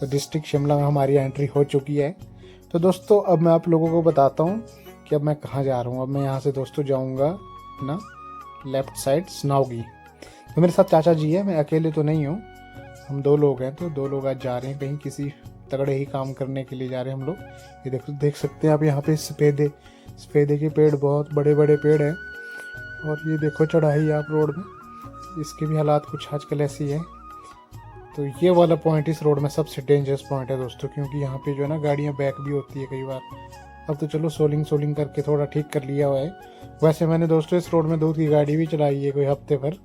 तो डिस्ट्रिक्ट शिमला में हमारी एंट्री हो चुकी है। तो दोस्तों अब मैं आप लोगों को बताता हूँ कि अब मैं कहाँ जा रहा हूँ। अब मैं यहाँ से दोस्तों जाऊँगा ना लेफ़्ट साइड स्नाउगी। तो मेरे साथ चाचा जी है, मैं अकेले तो नहीं हूँ, हम 2 लोग हैं। तो 2 लोग आज जा रहे हैं कहीं किसी तगड़े ही काम करने के लिए जा रहे हैं हम लोग। ये देख सकते हैं आप यहाँ पे सफ़ेदे के पेड़, बहुत बड़े बड़े पेड़ हैं। और ये देखो चढ़ाई आप रोड में, इसके भी हालात कुछ आजकल ऐसी है। तो ये वाला पॉइंट इस रोड में सबसे डेंजरस पॉइंट है दोस्तों, क्योंकि यहाँ पे जो है ना गाड़ियाँ बैक भी होती है कई बार। अब तो चलो सोलिंग करके थोड़ा ठीक कर लिया हुआ है। वैसे मैंने दोस्तों इस रोड में दूध की गाड़ी भी चलाई है कोई हफ्ते भर।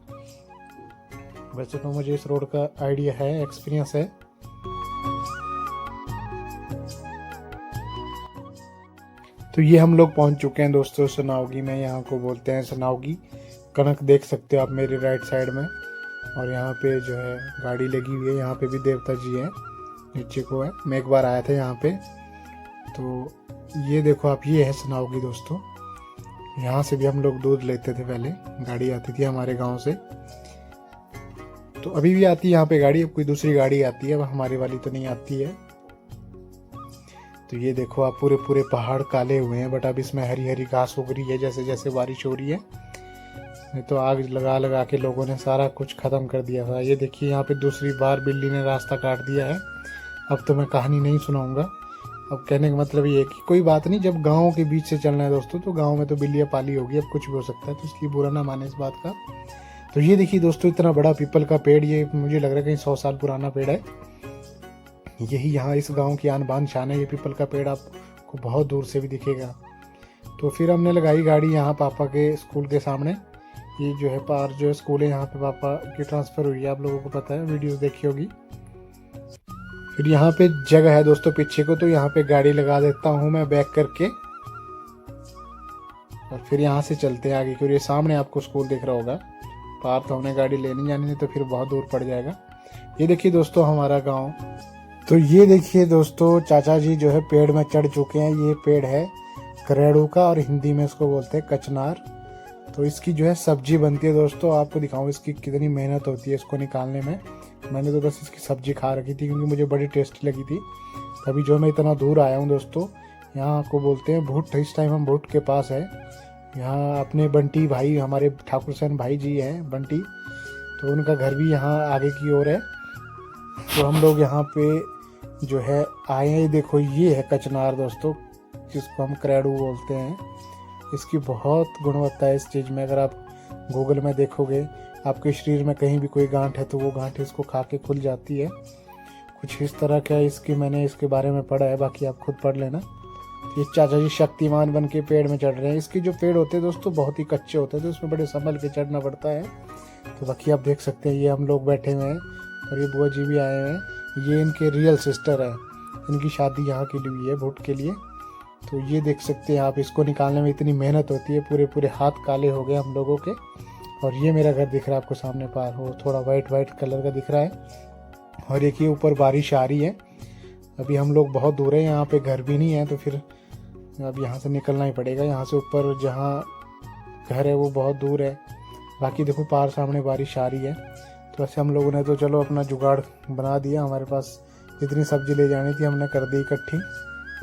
वैसे तो मुझे इस रोड का आइडिया है, एक्सपीरियंस है। तो ये हम लोग पहुंच चुके हैं दोस्तों सनावगी में। यहाँ को बोलते हैं सनावगी। कनक देख सकते हो आप मेरी राइट साइड में। और यहाँ पे जो है गाड़ी लगी हुई है। यहाँ पे भी देवता जी हैं, नीचे को है। मैं एक बार आया था यहाँ पे। तो ये देखो आप, ये है सनावगी दोस्तों। यहाँ से भी हम लोग दूध लेते थे पहले, गाड़ी आती थी हमारे गांव से। तो अभी भी आती है यहाँ पे गाड़ी, अब कोई दूसरी गाड़ी आती है, अब हमारी वाली तो नहीं आती है। तो ये देखो आप, पूरे पूरे पहाड़ काले हुए हैं, बट अब इसमें हरी हरी घास उग रही है जैसे जैसे बारिश हो रही है। नहीं तो आग लगा लगा के लोगों ने सारा कुछ ख़त्म कर दिया था। ये देखिए यहाँ पे दूसरी बार बिल्ली ने रास्ता काट दिया है। अब तो मैं कहानी नहीं सुनाऊंगा। अब कहने का मतलब ये है कि कोई बात नहीं, जब गाँव के बीच से चलना है दोस्तों, तो गाँव में तो बिल्लियाँ पाली होगी, अब कुछ भी हो सकता है, तो इसलिए बुरा ना माने इस बात का। तो ये देखिए दोस्तों, इतना बड़ा पीपल का पेड़, ये मुझे लग रहा है कहीं 100 साल पुराना पेड़ है। यही यहाँ इस गांव की आन बान शान है। ये पीपल का पेड़ आपको बहुत दूर से भी दिखेगा। तो फिर हमने लगाई गाड़ी यहाँ पापा के स्कूल के सामने। ये जो है पार जो है स्कूल है, यहाँ पे पापा की ट्रांसफ़र हुई है, आप लोगों को पता है, वीडियोस देखी होगी। फिर यहाँ पे जगह है दोस्तों पीछे को, तो यहाँ पे गाड़ी लगा देता हूँ मैं बैक करके। और फिर यहाँ से चलते हैं आगे, क्योंकि ये सामने आपको स्कूल दिख रहा होगा। पार तो हमने गाड़ी लेनी जानी नहीं, तो फिर बहुत दूर पड़ जाएगा। ये देखिए दोस्तों हमारा गाँव। तो ये देखिए दोस्तों, चाचा जी जो है पेड़ में चढ़ चुके हैं। ये पेड़ है करेड़ू का, और हिंदी में इसको बोलते हैं कचनार। तो इसकी जो है सब्जी बनती है दोस्तों। आपको दिखाऊं इसकी कितनी मेहनत होती है इसको निकालने में। मैंने तो बस इसकी सब्जी खा रखी थी क्योंकि मुझे बड़ी टेस्टी लगी थी। तभी जो मैं इतना दूर आया हूँ दोस्तों। यहाँ आपको बोलते हैं भुट। इस टाइम हम भुट के पास है। यहाँ अपने बंटी भाई, हमारे ठाकुर सेन भाई जी हैं बंटी, तो उनका घर भी यहाँ आगे की ओर है। तो हम लोग यहाँ पे जो है आए हैं। देखो ये है कचनार दोस्तों, जिसको हम करेड़ू बोलते हैं। इसकी बहुत गुणवत्ता है इस चीज़ में। अगर आप गूगल में देखोगे, आपके शरीर में कहीं भी कोई गांठ है तो वो गांठ इसको खा के खुल जाती है। कुछ इस तरह का इसकी मैंने इसके बारे में पढ़ा है, बाकी आप खुद पढ़ लेना। ये चाचा जी शक्तिमान बन के पेड़ में चढ़ रहे हैं। इसके जो पेड़ होते हैं दोस्तों बहुत ही कच्चे होते हैं, तो उसमें बड़े संभल के चढ़ना पड़ता है। तो बाकी आप देख सकते हैं, ये हम लोग बैठे हुए हैं और ये बुआ जी भी आए हुए हैं। ये इनके रियल सिस्टर है, इनकी शादी यहाँ की हुई है भुट के लिए। तो ये देख सकते हैं आप, इसको निकालने में इतनी मेहनत होती है, पूरे पूरे हाथ काले हो गए हम लोगों के। और ये मेरा घर दिख रहा है आपको सामने पार हो, थोड़ा वाइट कलर का दिख रहा है। और एक ये ऊपर बारिश आ रही है। अभी हम लोग बहुत दूर है, यहाँ पे घर भी नहीं है, तो फिर अब यहाँ से निकलना ही पड़ेगा। यहाँ से ऊपर जहाँ घर है वो बहुत दूर है। बाकी देखो पार सामने बारिश आ रही है। तो वैसे हम लोगों ने तो चलो अपना जुगाड़ बना दिया। हमारे पास जितनी सब्जी ले जानी थी हमने कर दी इकट्ठी।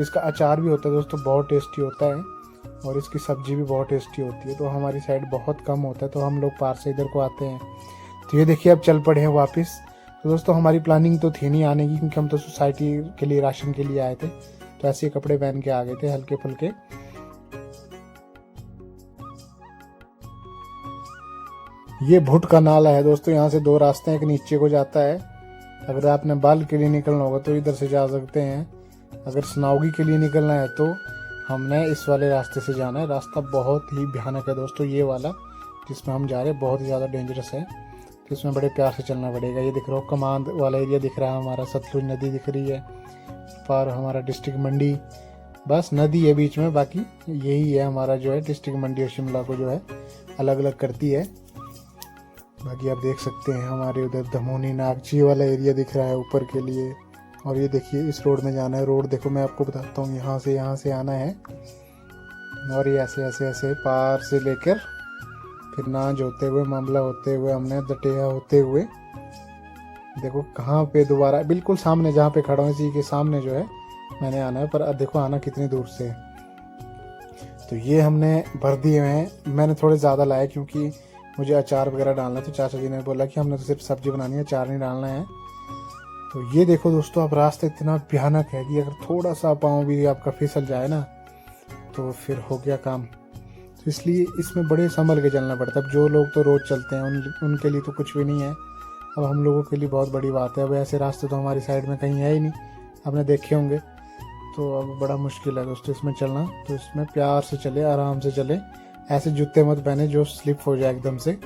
इसका अचार भी होता है दोस्तों, बहुत टेस्टी होता है। और इसकी सब्जी भी बहुत टेस्टी होती है। तो हमारी साइड बहुत कम होता है, तो हम लोग पार से इधर को आते हैं। तो ये देखिए अब चल पड़े हैं वापस। तो दोस्तों हमारी प्लानिंग तो थी नहीं आने की, क्योंकि हम तो सोसाइटी के लिए राशन के लिए आए थे। तो ऐसे कपड़े पहन के आ गए थे हल्के फुल्के। ये भुट का नाला है दोस्तों, यहाँ से 2 रास्ते हैं, एक नीचे को जाता है। अगर आपने बाल के लिए निकलना होगा तो इधर से जा सकते हैं। अगर स्नाउगी के लिए निकलना है तो हमने इस वाले रास्ते से जाना है। रास्ता बहुत ही भयानक है दोस्तों, ये वाला जिसमें हम जा रहे हैं बहुत ही ज़्यादा डेंजरस है। तो इसमें बड़े प्यार से चलना पड़ेगा। ये दिख रहा हो कमांड वाला एरिया दिख रहा है हमारा, सतलुज नदी दिख रही है पार, हमारा डिस्ट्रिक्ट मंडी। बस नदी है बीच में, बाकी यही है हमारा जो है डिस्ट्रिक्ट मंडी और शिमला को जो है अलग अलग करती है। बाकी आप देख सकते हैं हमारे उधर धमोनी नागची वाला एरिया दिख रहा है ऊपर के लिए। और ये देखिए इस रोड में जाना है। रोड देखो मैं आपको बताता हूँ, यहाँ से आना है। और ये ऐसे ऐसे ऐसे पार से लेकर फिर नाज होते हुए, मामला होते हुए, हमने दटेया होते हुए देखो कहाँ पे दोबारा बिल्कुल सामने जहाँ पे खड़ा हूँ इसी के सामने जो है मैंने आना है, पर अब देखो आना कितनी दूर से है। तो ये हमने भर दिए हुए हैं। मैंने थोड़े ज़्यादा लाए क्योंकि मुझे अचार वगैरह डालना है, तो चाचा जी ने बोला कि हमने तो सिर्फ सब्जी बनानी है, अचार नहीं डालना है। तो ये देखो दोस्तों, अब रास्ता इतना भयानक है कि अगर थोड़ा सा पाँव भी आपका फिसल जाए ना तो फिर हो गया काम। तो इसलिए इसमें बड़े संभल के चलना पड़ता है। अब जो लोग तो रोज़ चलते हैं उनके लिए तो कुछ भी नहीं है, अब हम लोगों के लिए बहुत बड़ी बात है। अब ऐसे रास्ते तो हमारी साइड में कहीं है ही नहीं, आपने देखे होंगे। तो अब बड़ा मुश्किल है दोस्तों इसमें चलना। तो इसमें प्यार से चले, आराम से चले, ऐसे जूते मत पहने जो स्लिप हो जाए एकदम से।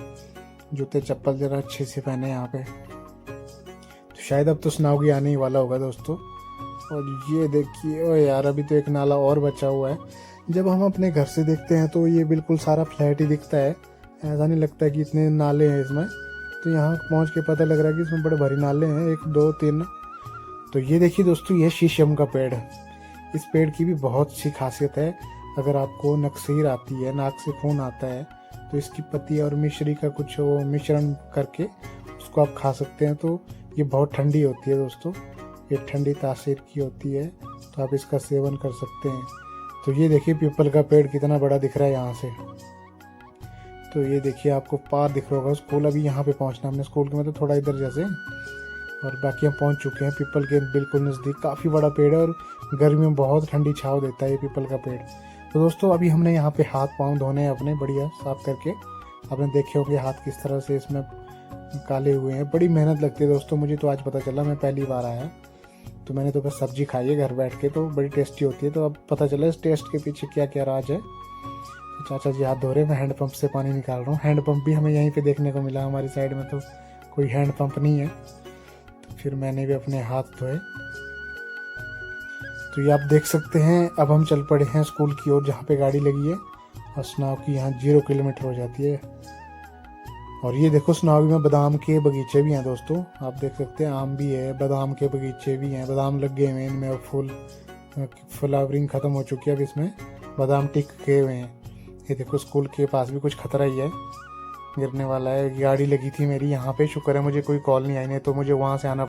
जूते चप्पल जरा अच्छे से पहने यहाँ पे। तो शायद अब तो स्नाउगी आने ही वाला होगा दोस्तों। और ये देखिए, ओ यार अभी तो एक नाला और बचा हुआ है। जब हम अपने घर से देखते हैं तो ये बिल्कुल सारा फ्लैट ही दिखता है, ऐसा नहीं लगता कि इतने नाले हैं इसमें। तो यहाँ पहुँच के पता लग रहा है कि इसमें बड़े भारी नाले हैं, 1 2 3। तो ये देखिए दोस्तों, ये शीशम का पेड़ है। इस पेड़ की भी बहुत सी खासियत है। अगर आपको नक्सीर आती है, नाक से खून आता है, तो इसकी पत्ती और मिश्री का कुछ वो मिश्रण करके उसको आप खा सकते हैं। तो ये बहुत ठंडी होती है दोस्तों, ये ठंडी तासीर की होती है, तो आप इसका सेवन कर सकते हैं। तो ये देखिए पीपल का पेड़ कितना बड़ा दिख रहा है यहाँ से। तो ये देखिए आपको पार दिख रहा होगा। स्कूल अभी यहाँ पे पहुँचना हमने, स्कूल के मतलब थोड़ा इधर जैसे, और बाकी हम पहुँच चुके हैं पीपल के बिल्कुल नज़दीक। काफ़ी बड़ा पेड़ है और गर्मी में बहुत ठंडी छाँव देता है ये पीपल का पेड़। तो दोस्तों अभी हमने यहाँ पे हाथ पाँव धोने हैं अपने बढ़िया साफ करके। आपने देखे होंगे हाथ किस तरह से इसमें काले हुए हैं। बड़ी मेहनत लगती है दोस्तों, मुझे तो आज पता चला, मैं पहली बार आया। तो मैंने तो बस सब्जी खाई है घर बैठ के, तो बड़ी टेस्टी होती है। तो अब पता चला इस टेस्ट के पीछे क्या क्या राज है। तो चाचा जी हाथ धो रहे हैं, मैं हैंडपम्प से पानी निकाल रहा हूँ। हैंडपम्प भी हमें यहीं पे देखने को मिला, हमारी साइड में तो कोई हैंडपम्प नहीं है। तो फिर मैंने भी अपने हाथ धोए। तो ये आप देख सकते हैं, अब हम चल पड़े हैं स्कूल की ओर जहाँ पे गाड़ी लगी है। और स्नाव की यहाँ 0 किलोमीटर हो जाती है। और ये देखो स्नावी में बादाम के बगीचे भी हैं दोस्तों, आप देख सकते हैं। आम भी है, बादाम के बगीचे भी हैं, बादाम लग गए हुए हैं इनमें। फूल फ्लावरिंग ख़त्म हो चुकी है, अब इसमें बादाम टिक गए हुए हैं। ये देखो स्कूल के पास भी कुछ खतरा ही है, गिरने वाला है। गाड़ी लगी थी मेरी यहाँ पे, शुक्र है मुझे कोई कॉल नहीं आई, नहीं तो मुझे वहाँ से आना